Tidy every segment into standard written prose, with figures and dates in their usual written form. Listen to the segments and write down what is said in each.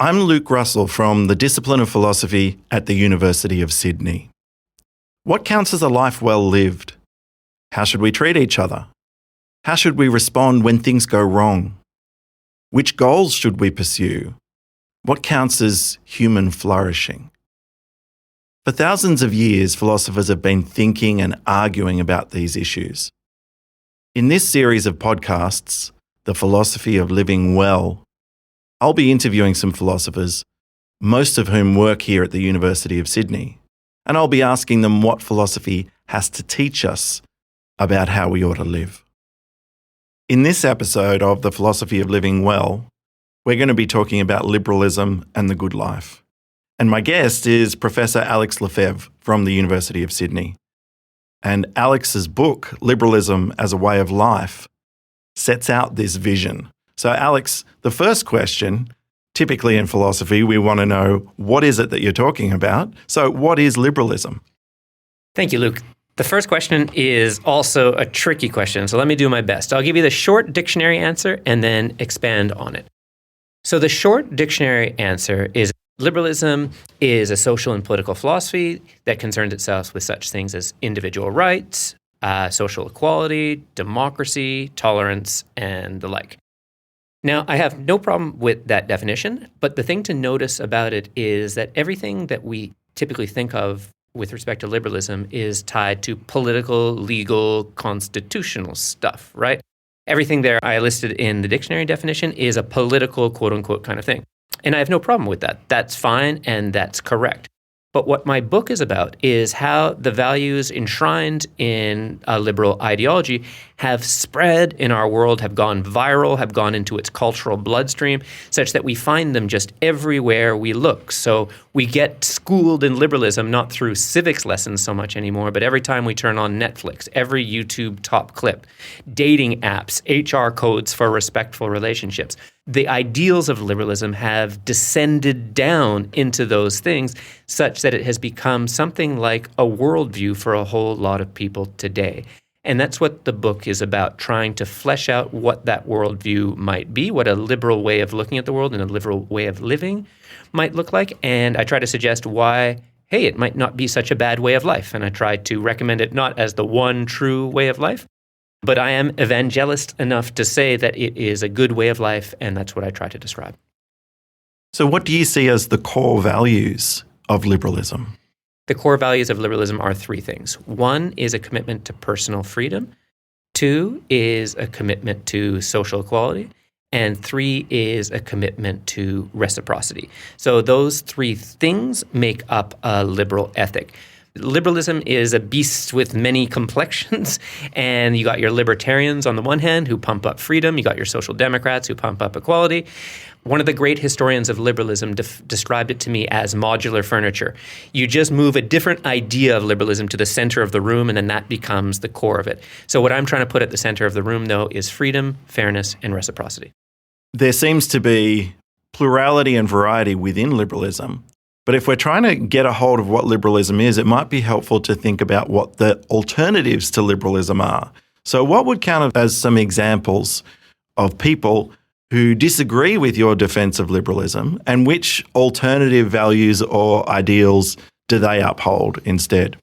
I'm Luke Russell from the Discipline of Philosophy at the University of Sydney. What counts as a life well lived? How should we treat each other? How should we respond when things go wrong? Which goals should we pursue? What counts as human flourishing? For thousands of years, philosophers have been thinking and arguing about these issues. In this series of podcasts, The Philosophy of Living Well, I'll be interviewing some philosophers, most of whom work here at the University of Sydney, and I'll be asking them what philosophy has to teach us about how we ought to live. In this episode of The Philosophy of Living Well, we're going to be talking about liberalism and the good life. And my guest is Professor Alex Lefebvre from the University of Sydney. And Alex's book, Liberalism as a Way of Life, sets out this vision. So Alex, the first question, typically in philosophy, we want to know, what is it that you're talking about? So what is liberalism? Thank you, Luke. The first question is also a tricky question, so let me do my best. I'll give you the short dictionary answer and then expand on it. So the short dictionary answer is liberalism is a social and political philosophy that concerns itself with such things as individual rights, social equality, democracy, tolerance, and the like. Now, I have no problem with that definition, but the thing to notice about it is that everything that we typically think of with respect to liberalism is tied to political, legal, constitutional stuff, right? Everything there I listed in the dictionary definition is a political, quote-unquote, kind of thing. And I have no problem with that. That's fine and that's correct. But what my book is about is how the values enshrined in a liberal ideology have spread in our world, have gone viral, have gone into its cultural bloodstream, such that we find them just everywhere we look. So we get schooled in liberalism not through civics lessons so much anymore, but every time we turn on Netflix, every YouTube top clip, dating apps, HR codes for respectful relationships. The ideals of liberalism have descended down into those things such that it has become something like a worldview for a whole lot of people today. And that's what the book is about, trying to flesh out what that worldview might be, what a liberal way of looking at the world and a liberal way of living might look like. And I try to suggest why, hey, it might not be such a bad way of life. And I try to recommend it not as the one true way of life, but I am evangelist enough to say that it is a good way of life, and that's what I try to describe. So what do you see as the core values of liberalism? The core values of liberalism are three things. One is a commitment to personal freedom. Two is a commitment to social equality. And three is a commitment to reciprocity. So those three things make up a liberal ethic. Liberalism is a beast with many complexions, and you got your libertarians on the one hand who pump up freedom, you got your social democrats who pump up equality. One of the great historians of liberalism described it to me as modular furniture. You just move a different idea of liberalism to the center of the room, and then that becomes the core of it. So what I'm trying to put at the center of the room, though, is freedom, fairness, and reciprocity. There seems to be plurality and variety within liberalism. But if we're trying to get a hold of what liberalism is, it might be helpful to think about what the alternatives to liberalism are. So what would count as some examples of people who disagree with your defense of liberalism, and which alternative values or ideals do they uphold instead?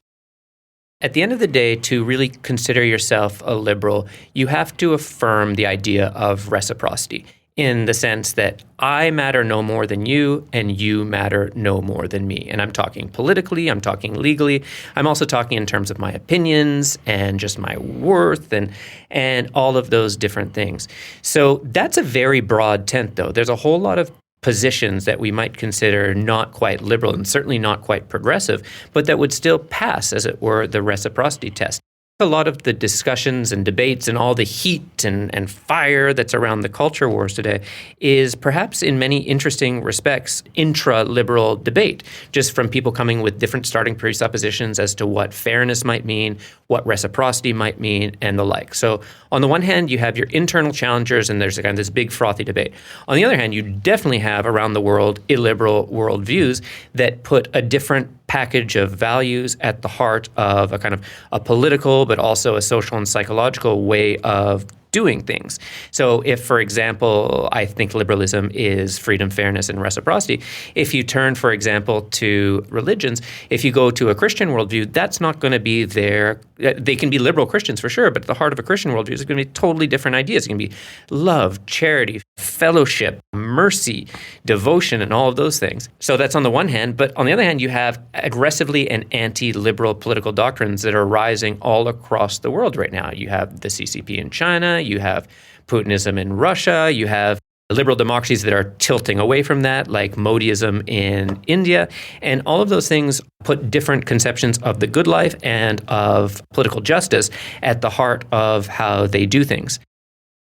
At the end of the day, to really consider yourself a liberal, you have to affirm the idea of reciprocity, in the sense that I matter no more than you and you matter no more than me. And I'm talking politically, I'm talking legally, I'm also talking in terms of my opinions and just my worth and all of those different things. So that's a very broad tent, though. There's a whole lot of positions that we might consider not quite liberal and certainly not quite progressive, but that would still pass, as it were, the reciprocity test. A lot of the discussions and debates and all the heat and fire that's around the culture wars today is perhaps in many interesting respects intra-liberal debate, just from people coming with different starting presuppositions as to what fairness might mean, what reciprocity might mean, and the like. So on the one hand, you have your internal challengers, and there's kind of this big frothy debate. On the other hand, you definitely have around the world illiberal worldviews that put a different package of values at the heart of a kind of a political but also a social and psychological way of doing things. So if, for example, I think liberalism is freedom, fairness, and reciprocity, if you turn, for example, to religions, if you go to a Christian worldview, that's not going to be there. They can be liberal Christians for sure, but at the heart of a Christian worldview is going to be totally different ideas. It's going to be love, charity, fellowship, mercy, devotion, and all of those things. So that's on the one hand. But on the other hand, you have aggressively and anti-liberal political doctrines that are rising all across the world right now. You have the CCP in China, you have Putinism in Russia, you have liberal democracies that are tilting away from that, like Modiism in India. And all of those things put different conceptions of the good life and of political justice at the heart of how they do things.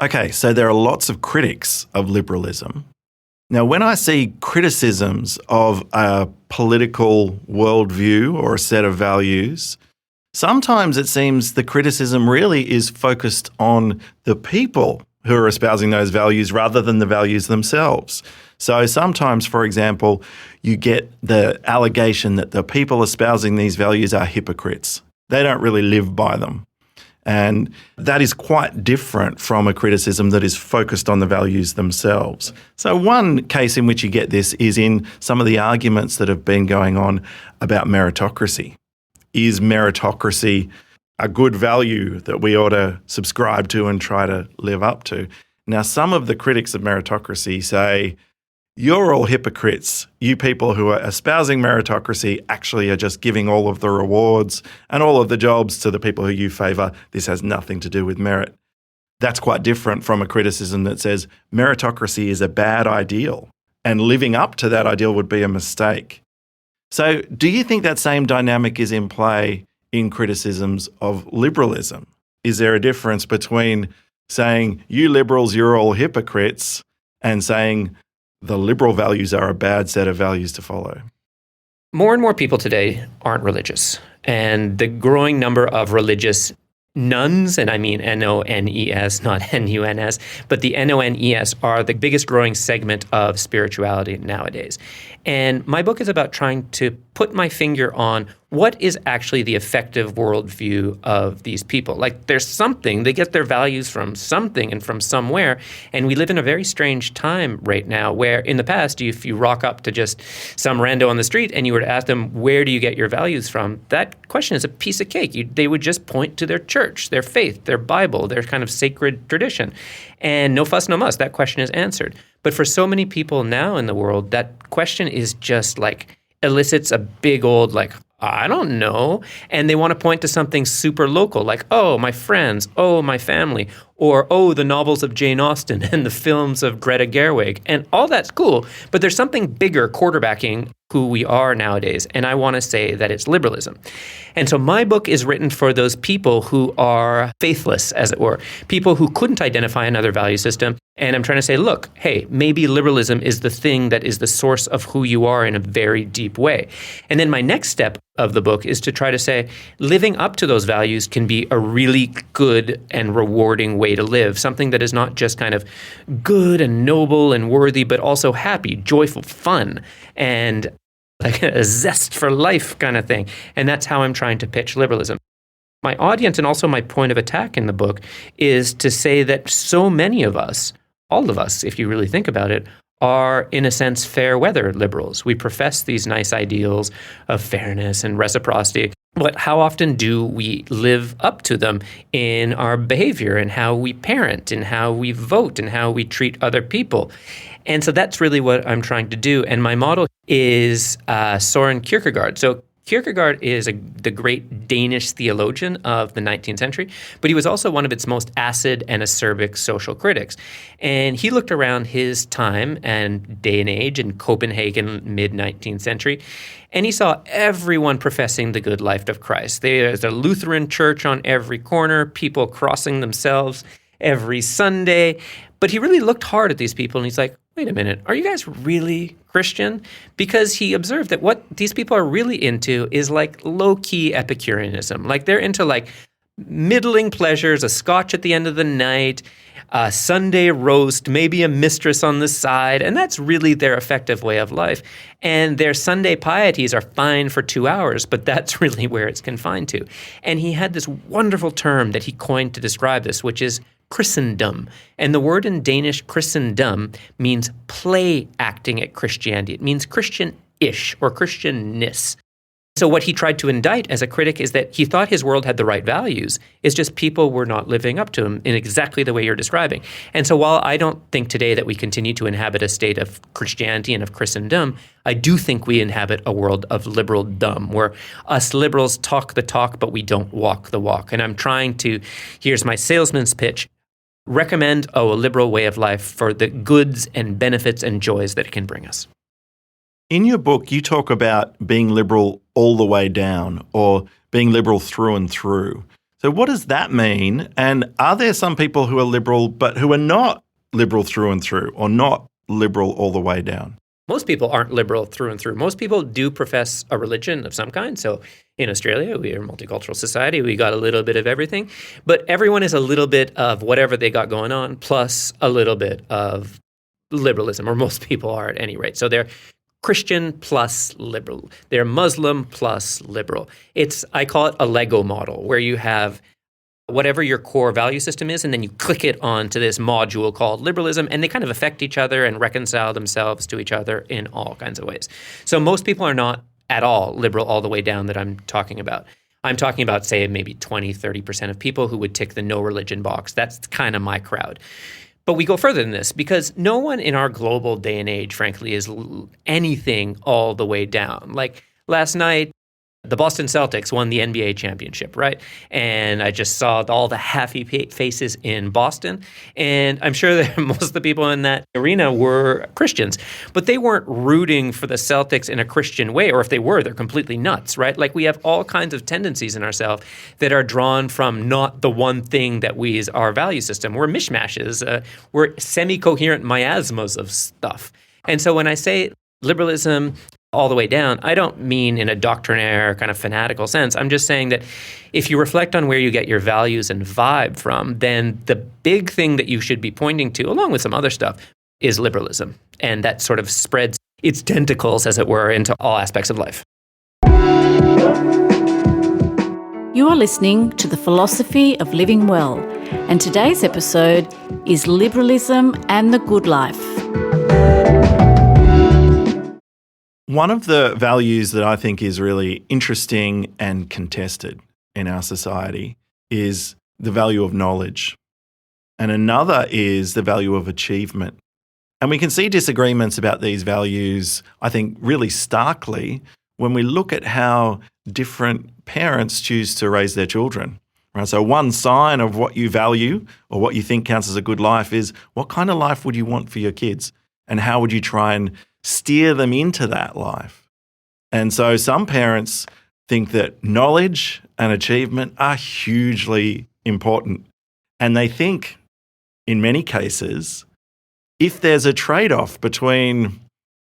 Okay, so there are lots of critics of liberalism. Now, when I see criticisms of a political worldview or a set of values, sometimes it seems the criticism really is focused on the people who are espousing those values rather than the values themselves. So sometimes, for example, you get the allegation that the people espousing these values are hypocrites. They don't really live by them. And that is quite different from a criticism that is focused on the values themselves. So one case in which you get this is in some of the arguments that have been going on about meritocracy. Is meritocracy a good value that we ought to subscribe to and try to live up to? Now, some of the critics of meritocracy say, you're all hypocrites. You people who are espousing meritocracy actually are just giving all of the rewards and all of the jobs to the people who you favour. This has nothing to do with merit. That's quite different from a criticism that says meritocracy is a bad ideal and living up to that ideal would be a mistake. So do you think that same dynamic is in play in criticisms of liberalism? Is there a difference between saying, you liberals, you're all hypocrites, and saying the liberal values are a bad set of values to follow? More and more people today aren't religious. And the growing number of religious nuns, and I mean N-O-N-E-S, not N-U-N-S, but the N-O-N-E-S are the biggest growing segment of spirituality nowadays. And my book is about trying to put my finger on what is actually the effective worldview of these people. Like there's something, they get their values from something and from somewhere. And we live in a very strange time right now where in the past, if you rock up to just some rando on the street and you were to ask them, where do you get your values from? That question is a piece of cake. They would just point to their church, their faith, their Bible, their kind of sacred tradition. And no fuss, no muss, that question is answered. But for so many people now in the world, that question is just like elicits a big old like, I don't know. And they want to point to something super local, like, oh, my friends, oh, my family, or, oh, the novels of Jane Austen and the films of Greta Gerwig. And all that's cool, but there's something bigger quarterbacking who we are nowadays. And I want to say that it's liberalism. And so my book is written for those people who are faithless, as it were, people who couldn't identify another value system. And I'm trying to say, look, hey, maybe liberalism is the thing that is the source of who you are in a very deep way. And then my next step of the book is to try to say, living up to those values can be a really good and rewarding way to live, something that is not just kind of good and noble and worthy, but also happy, joyful, fun, and like a zest for life kind of thing. And that's how I'm trying to pitch liberalism. My audience and also my point of attack in the book is to say that so many of us, all of us, if you really think about it, are, in a sense, fair weather liberals. We profess these nice ideals of fairness and reciprocity, but how often do we live up to them in our behavior and how we parent and how we vote and how we treat other people? And so that's really what I'm trying to do. And my model is Søren Kierkegaard. So Kierkegaard is the great Danish theologian of the 19th century, but he was also one of its most acid and acerbic social critics. And he looked around his time and day and age in Copenhagen, mid-19th century, and he saw everyone professing the good life of Christ. There's a Lutheran church on every corner, people crossing themselves every Sunday. But he really looked hard at these people and he's like, wait a minute, are you guys really Christian? Because he observed that what these people are really into is like low-key Epicureanism. Like they're into like middling pleasures, a scotch at the end of the night, a Sunday roast, maybe a mistress on the side, and that's really their effective way of life. And their Sunday pieties are fine for 2 hours, but that's really where it's confined to. And he had this wonderful term that he coined to describe this, which is Christendom. And the word in Danish, Christendom, means play acting at Christianity. It means Christian-ish or Christianness. So what he tried to indict as a critic is that he thought his world had the right values. It's just people were not living up to them in exactly the way you're describing. And so while I don't think today that we continue to inhabit a state of Christianity and of Christendom, I do think we inhabit a world of liberaldom where us liberals talk the talk, but we don't walk the walk. And I'm trying to, here's my salesman's pitch, recommend a liberal way of life for the goods and benefits and joys that it can bring us. In your book, you talk about being liberal all the way down or being liberal through and through. So what does that mean? And are there some people who are liberal but who are not liberal through and through or not liberal all the way down? Most people aren't liberal through and through. Most people do profess a religion of some kind. So in Australia, we are a multicultural society. We got a little bit of everything. But everyone is a little bit of whatever they got going on plus a little bit of liberalism, or most people are at any rate. So they're Christian plus liberal. They're Muslim plus liberal. I call it a Lego model, where you have whatever your core value system is, and then you click it onto this module called liberalism, and they kind of affect each other and reconcile themselves to each other in all kinds of ways. So most people are not at all liberal all the way down that I'm talking about. I'm talking about, say, maybe 20, 30% of people who would tick the no religion box. That's kind of my crowd. But we go further than this because no one in our global day and age, frankly, is anything all the way down. Like last night, the Boston Celtics won the NBA championship, right? And I just saw all the happy faces in Boston. And I'm sure that most of the people in that arena were Christians. But they weren't rooting for the Celtics in a Christian way. Or if they were, they're completely nuts, right? Like we have all kinds of tendencies in ourselves that are drawn from not the one thing that we is our value system. We're mishmashes. We're semi-coherent miasmas of stuff. And so when I say liberalism all the way down, I don't mean in a doctrinaire kind of fanatical sense. I'm just saying that if you reflect on where you get your values and vibe from, then the big thing that you should be pointing to, along with some other stuff, is liberalism. And that sort of spreads its tentacles, as it were, into all aspects of life. You are listening to The Philosophy of Living Well, and today's episode is Liberalism and the Good Life. One of the values that I think is really interesting and contested in our society is the value of knowledge. And another is the value of achievement. And we can see disagreements about these values, I think, really starkly when we look at how different parents choose to raise their children. Right? So one sign of what you value or what you think counts as a good life is what kind of life would you want for your kids? And how would you try and steer them into that life? And so some parents think that knowledge and achievement are hugely important. And they think, in many cases, if there's a trade-off between,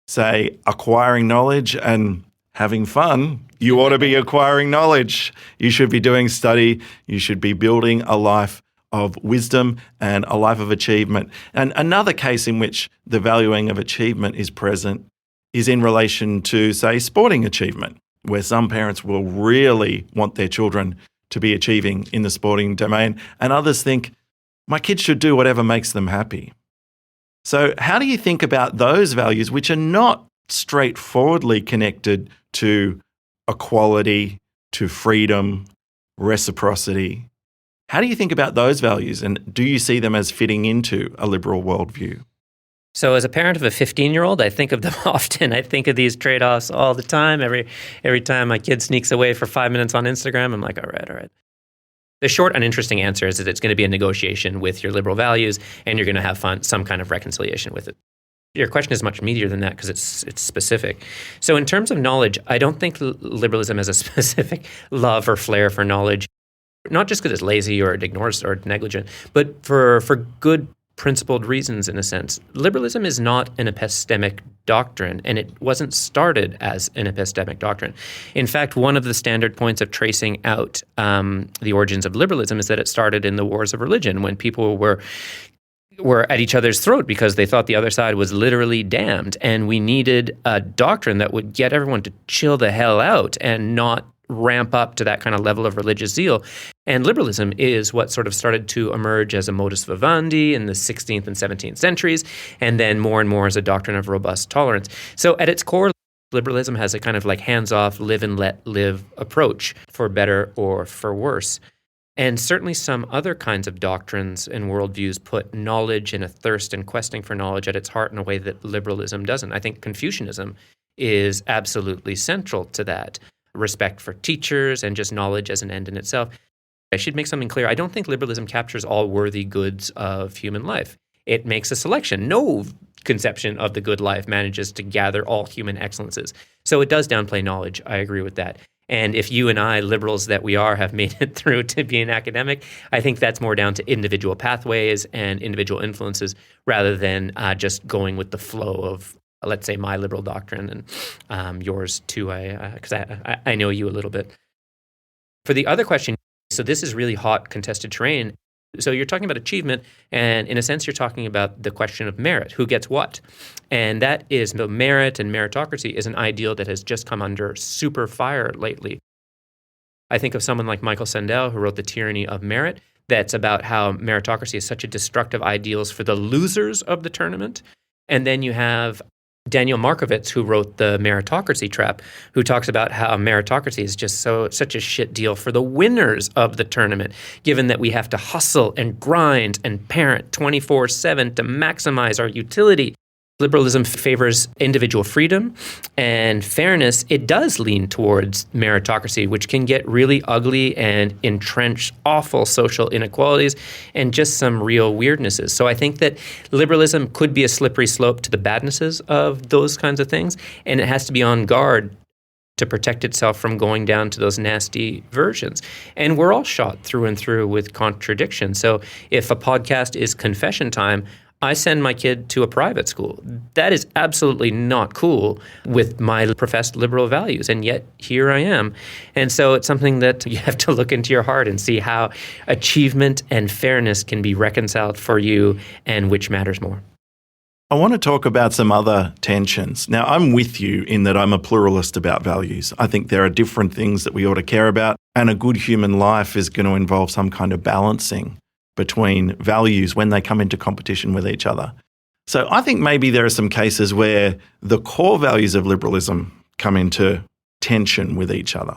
say, acquiring knowledge and having fun, you ought to be acquiring knowledge. You should be doing study. You should be building a life of wisdom and a life of achievement. And another case in which the valuing of achievement is present is in relation to, say, sporting achievement, where some parents will really want their children to be achieving in the sporting domain, and others think, my kids should do whatever makes them happy. So how do you think about those values, which are not straightforwardly connected to equality, to freedom, reciprocity? How do you think about those values, and do you see them as fitting into a liberal worldview? So as a parent of a 15-year-old, I think of them often. I think of these trade-offs all the time. Every time my kid sneaks away for 5 minutes on Instagram, I'm like, all right. The short and interesting answer is that it's going to be a negotiation with your liberal values, and you're going to have some kind of reconciliation with it. Your question is much meatier than that because it's specific. So in terms of knowledge, I don't think liberalism has a specific love or flair for knowledge. Not just because it's lazy or it ignores or negligent, but for good principled reasons, in a sense. Liberalism is not an epistemic doctrine, and it wasn't started as an epistemic doctrine. In fact, one of the standard points of tracing out the origins of liberalism is that it started in the wars of religion, when people were at each other's throat because they thought the other side was literally damned, and we needed a doctrine that would get everyone to chill the hell out and not ramp up to that kind of level of religious zeal. And liberalism is what sort of started to emerge as a modus vivendi in the 16th and 17th centuries, and then more and more as a doctrine of robust tolerance. So at its core, liberalism has a kind of like hands-off, live and let live approach, for better or for worse. And certainly some other kinds of doctrines and worldviews put knowledge and a thirst and questing for knowledge at its heart in a way that liberalism doesn't. I think Confucianism is absolutely central to that. Respect for teachers and just knowledge as an end in itself. I should make something clear. I don't think liberalism captures all worthy goods of human life. It makes a selection. No conception of the good life manages to gather all human excellences. So it does downplay knowledge. I agree with that. And if you and I, liberals that we are, have made it through to be an academic, I think that's more down to individual pathways and individual influences rather than just going with the flow of, let's say, my liberal doctrine and yours too, because I know you a little bit. For the other question, so this is really hot, contested terrain. So you're talking about achievement, and in a sense, you're talking about the question of merit, who gets what. And that is, merit and meritocracy is an ideal that has just come under super fire lately. I think of someone like Michael Sandel, who wrote The Tyranny of Merit, that's about how meritocracy is such a destructive ideal for the losers of the tournament. And then you have Daniel Markovits, who wrote The Meritocracy Trap, who talks about how meritocracy is just such a shit deal for the winners of the tournament, given that we have to hustle and grind and parent 24/7 to maximize our utility. Liberalism favors individual freedom and fairness. It does lean towards meritocracy, which can get really ugly and entrench awful social inequalities and just some real weirdnesses. So I think that liberalism could be a slippery slope to the badnesses of those kinds of things, and it has to be on guard to protect itself from going down to those nasty versions. And we're all shot through and through with contradiction. So if a podcast is confession time, I send my kid to a private school. That is absolutely not cool with my professed liberal values, and yet here I am. And so it's something that you have to look into your heart and see how achievement and fairness can be reconciled for you and which matters more. I want to talk about some other tensions. Now, I'm with you in that I'm a pluralist about values. I think there are different things that we ought to care about, and a good human life is going to involve some kind of balancing between values when they come into competition with each other. So I think maybe there are some cases where the core values of liberalism come into tension with each other.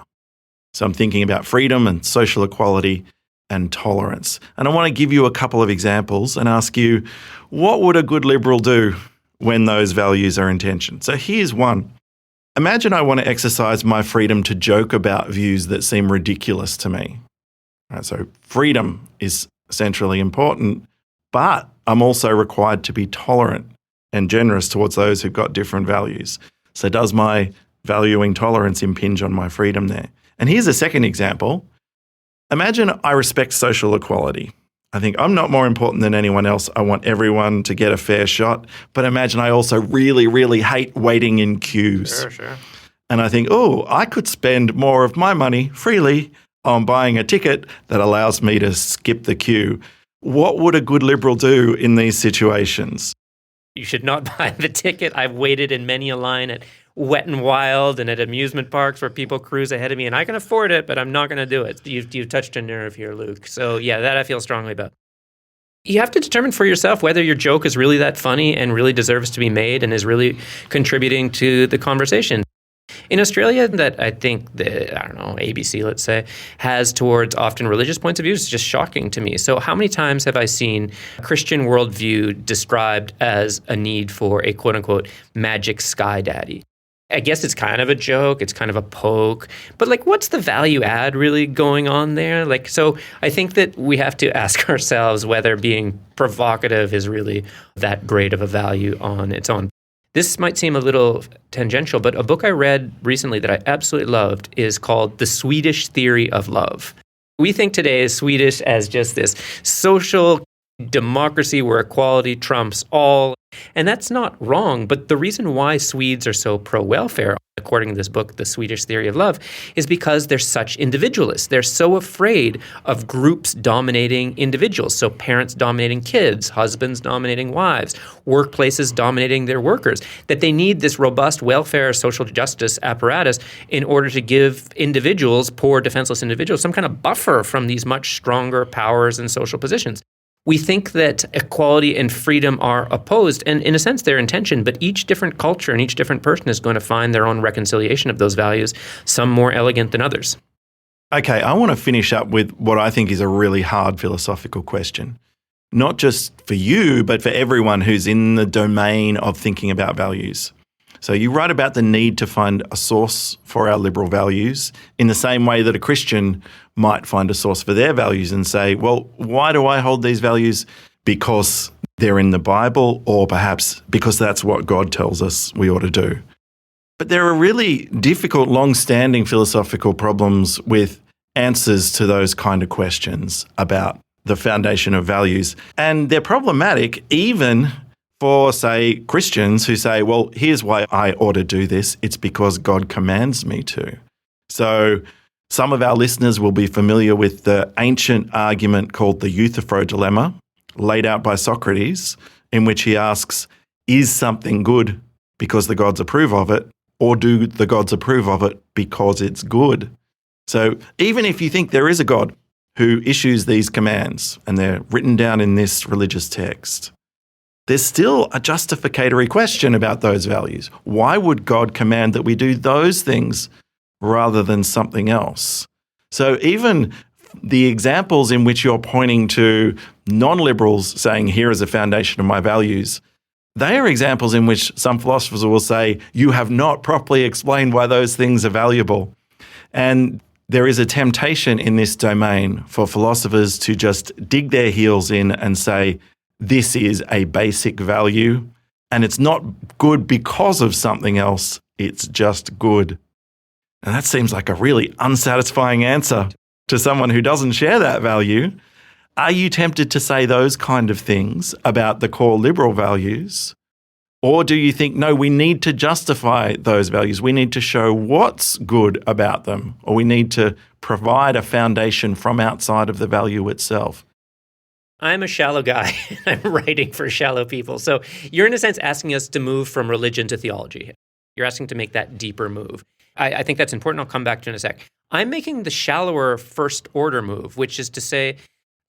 So I'm thinking about freedom and social equality and tolerance. And I want to give you a couple of examples and ask you, what would a good liberal do when those values are in tension? So here's one. Imagine I want to exercise my freedom to joke about views that seem ridiculous to me. Right, so freedom is essentially important, but I'm also required to be tolerant and generous towards those who've got different values. So does my valuing tolerance impinge on my freedom there? And here's a second example. Imagine I respect social equality. I think I'm not more important than anyone else. I want everyone to get a fair shot. But imagine I also really, really hate waiting in queues. Sure. And I think, I could spend more of my money freely on buying a ticket that allows me to skip the queue. What would a good liberal do in these situations? You should not buy the ticket. I've waited in many a line at Wet and Wild and at amusement parks where people cruise ahead of me, and I can afford it, but I'm not going to do it. You've touched a nerve here, Luke. So yeah, that I feel strongly about. You have to determine for yourself whether your joke is really that funny and really deserves to be made and is really contributing to the conversation. In Australia, that I think ABC, let's say, has towards often religious points of view is just shocking to me. So how many times have I seen Christian worldview described as a need for a quote-unquote magic sky daddy? I guess it's kind of a joke, it's kind of a poke, but what's the value add really going on there? So I think that we have to ask ourselves whether being provocative is really that great of a value on its own. This might seem a little tangential, but a book I read recently that I absolutely loved is called The Swedish Theory of Love. We think today is Swedish as just this social democracy where equality trumps all. And that's not wrong, but the reason why Swedes are so pro-welfare, according to this book, The Swedish Theory of Love, is because they're such individualists. They're so afraid of groups dominating individuals. So parents dominating kids, husbands dominating wives, workplaces dominating their workers, that they need this robust welfare, social justice apparatus in order to give individuals, poor, defenseless individuals, some kind of buffer from these much stronger powers and social positions. We think that equality and freedom are opposed, and in a sense they're in tension, but each different culture and each different person is going to find their own reconciliation of those values, some more elegant than others. Okay, I want to finish up with what I think is a really hard philosophical question. Not just for you, but for everyone who's in the domain of thinking about values. So you write about the need to find a source for our liberal values in the same way that a Christian might find a source for their values and say, well, why do I hold these values? Because they're in the Bible, or perhaps because that's what God tells us we ought to do. But there are really difficult, long-standing philosophical problems with answers to those kind of questions about the foundation of values. And they're problematic even for, say, Christians who say, well, here's why I ought to do this. It's because God commands me to. So some of our listeners will be familiar with the ancient argument called the Euthyphro dilemma, laid out by Socrates, in which he asks, is something good because the gods approve of it, or do the gods approve of it because it's good? So even if you think there is a God who issues these commands, and they're written down in this religious text, there's still a justificatory question about those values. Why would God command that we do those things rather than something else? So even the examples in which you're pointing to non-liberals saying, here is a foundation of my values, they are examples in which some philosophers will say, you have not properly explained why those things are valuable. And there is a temptation in this domain for philosophers to just dig their heels in and say, this is a basic value, and it's not good because of something else, it's just good. And that seems like a really unsatisfying answer to someone who doesn't share that value. Are you tempted to say those kind of things about the core liberal values? Or do you think, no, we need to justify those values, we need to show what's good about them, or we need to provide a foundation from outside of the value itself? I'm a shallow guy. I'm writing for shallow people. So you're in a sense asking us to move from religion to theology. You're asking to make that deeper move. I think that's important. I'll come back to it in a sec. I'm making the shallower first order move, which is to say,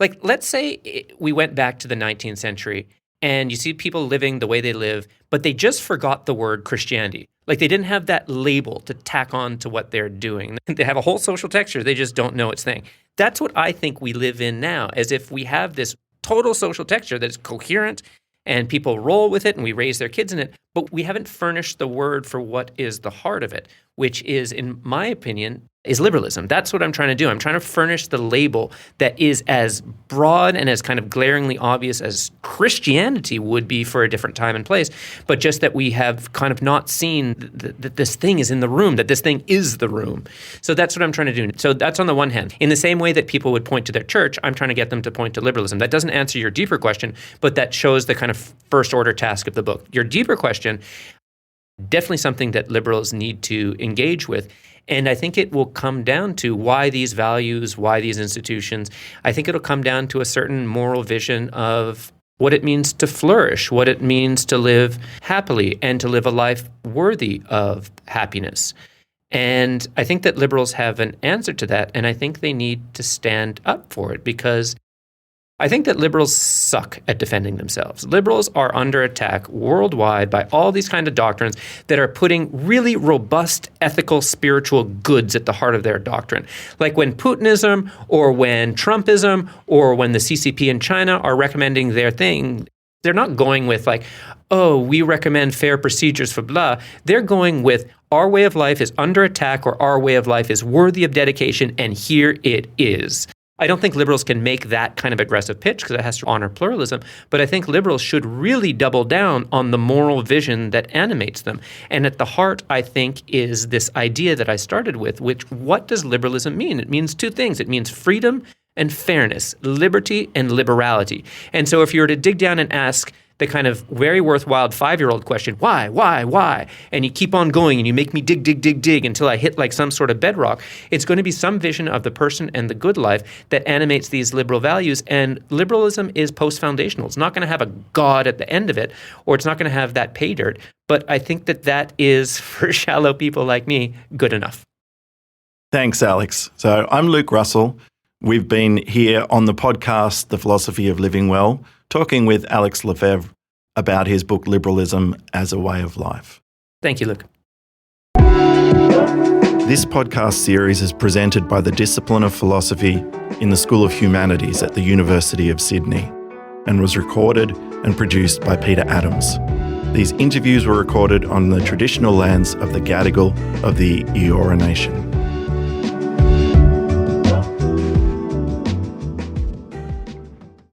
like, let's say we went back to the 19th century and you see people living the way they live, but they just forgot the word Christianity. Like they didn't have that label to tack on to what they're doing. They have a whole social texture. They just don't know its thing. That's what I think we live in now, as if we have this total social texture that is coherent and people roll with it and we raise their kids in it, but we haven't furnished the word for what is the heart of it, which is, in my opinion, is liberalism. That's what I'm trying to do. I'm trying to furnish the label that is as broad and as kind of glaringly obvious as Christianity would be for a different time and place, but just that we have kind of not seen that this thing is in the room, that this thing is the room. So that's what I'm trying to do. So that's on the one hand. In the same way that people would point to their church, I'm trying to get them to point to liberalism. That doesn't answer your deeper question, but that shows the kind of first order task of the book. Your deeper question, definitely something that liberals need to engage with. And I think it will come down to why these values, why these institutions. I think it'll come down to a certain moral vision of what it means to flourish, what it means to live happily and to live a life worthy of happiness. And I think that liberals have an answer to that, and I think they need to stand up for it, because I think that liberals suck at defending themselves. Liberals are under attack worldwide by all these kind of doctrines that are putting really robust ethical, spiritual goods at the heart of their doctrine. Like when Putinism or when Trumpism or when the CCP in China are recommending their thing, they're not going with like, oh, we recommend fair procedures for blah. They're going with our way of life is under attack, or our way of life is worthy of dedication, and here it is. I don't think liberals can make that kind of aggressive pitch because it has to honor pluralism, but I think liberals should really double down on the moral vision that animates them. And at the heart, I think, is this idea that I started with, which what does liberalism mean? It means two things. It means freedom and fairness, liberty and liberality. And so if you were to dig down and ask the kind of very worthwhile 5-year-old question, why? And you keep on going and you make me dig until I hit like some sort of bedrock. It's going to be some vision of the person and the good life that animates these liberal values. And liberalism is post-foundational. It's not going to have a God at the end of it, or it's not going to have that pay dirt. But I think that is, for shallow people like me, good enough. Thanks, Alex. So I'm Luke Russell. We've been here on the podcast, The Philosophy of Living Well, talking with Alex Lefebvre about his book, Liberalism as a Way of Life. Thank you, Luke. This podcast series is presented by the Discipline of Philosophy in the School of Humanities at the University of Sydney and was recorded and produced by Peter Adams. These interviews were recorded on the traditional lands of the Gadigal of the Eora Nation.